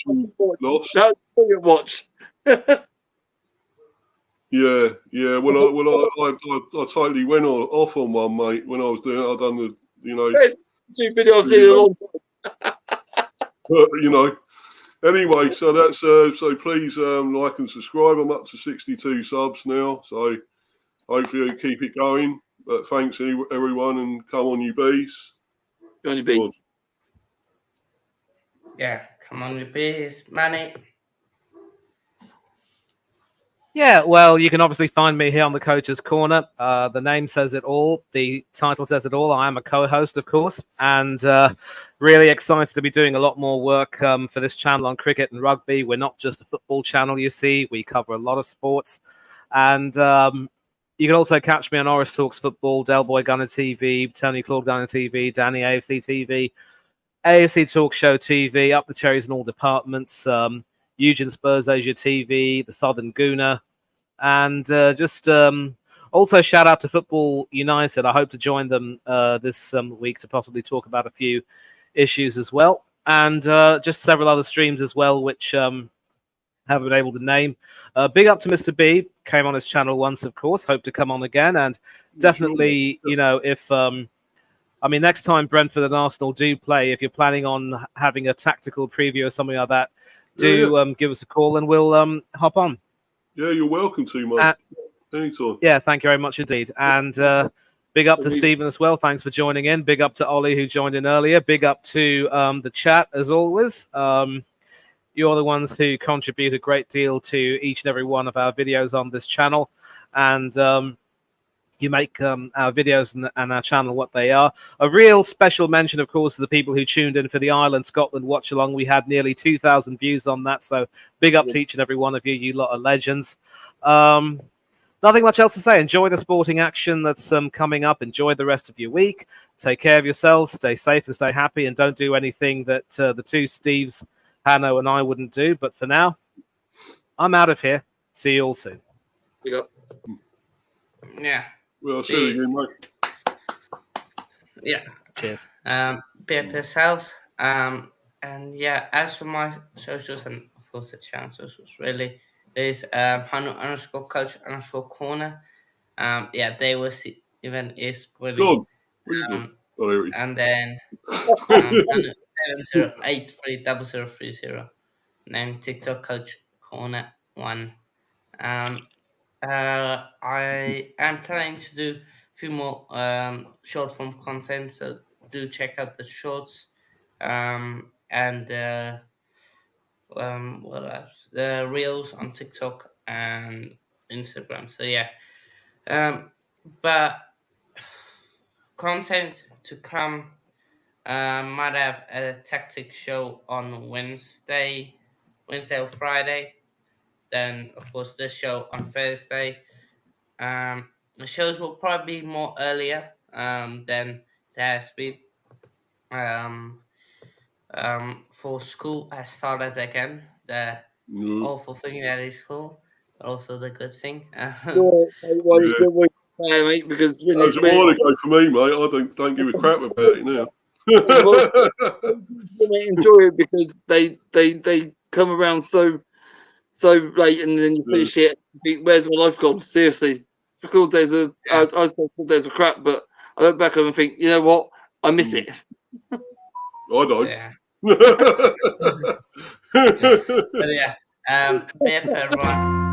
loss. That was a brilliant watch. Yeah. I totally went off on one, mate. When I was doing it, I done the, Two videos in a long time. But, anyway, so that's so please like and subscribe. I'm up to 62 subs now, so hopefully you keep it going. But thanks everyone, and come on you bees. Go on you bees. Yeah, come on you bees, Manny. Yeah, well, you can obviously find me here on the Coach's Corner. The name says it all. The title says it all. I am a co-host, of course, and really excited to be doing a lot more work for this channel on cricket and rugby. We're not just a football channel, you see. We cover a lot of sports. And you can also catch me on Oris Talks Football, Del Boy Gunner TV, Tony Claude Gunner TV, Danny AFC TV, AFC Talk Show TV, Up the Cherries in all departments, Eugen Spurs Asia TV, the Southern Gooner, and just also shout out to Football United. I hope to join them this week to possibly talk about a few issues as well, and just several other streams as well, which haven't been able to name. Big up to Mr. B, came on his channel once, of course. Hope to come on again, and definitely, if next time Brentford and Arsenal do play, if you're planning on having a tactical preview or something like that, do give us a call and we'll hop on. Yeah, you're welcome to, mate. Anytime. Yeah, thank you very much indeed. And big up to Stephen as well. Thanks for joining in. Big up to Ollie, who joined in earlier. Big up to the chat, as always. You're the ones who contribute a great deal to each and every one of our videos on this channel. And you make our videos and our channel what they are. A real special mention, of course, to the people who tuned in for the Ireland-Scotland watch-along. We had nearly 2,000 views on that, so big up to each and every one of you. You lot are legends. Nothing much else to say. Enjoy the sporting action that's coming up. Enjoy the rest of your week. Take care of yourselves. Stay safe and stay happy, and don't do anything that the two Steves, Hanno and I, wouldn't do. But for now, I'm out of here. See you all soon. Yeah. Well, I'll see you again, mate. Yeah. Cheers. Be up yourselves. And yeah, as for my socials and of course the channel socials, really is Hanu_coach_corner. Yeah, they will see even is spoiling. And then 708303030. Name TikTok Coach Corner 1. I am planning to do a few more short form content, so do check out the shorts and what else? The reels on TikTok and Instagram. So yeah, but content to come. Might have a tactic show on Wednesday or Friday. Then, of course, this show on Thursday. The shows will probably be more earlier than there has been. For school has started again. The awful thing that is school, but also the good thing. Because when that was a while ago for me, mate. I don't give a crap about it now. Enjoy it because they come around so late, and then you finish it. You think, where's my life gone? Seriously, because I thought there's a crap, but I look back and think, you know what? I miss it. I don't. Yeah. But yeah, be up everyone.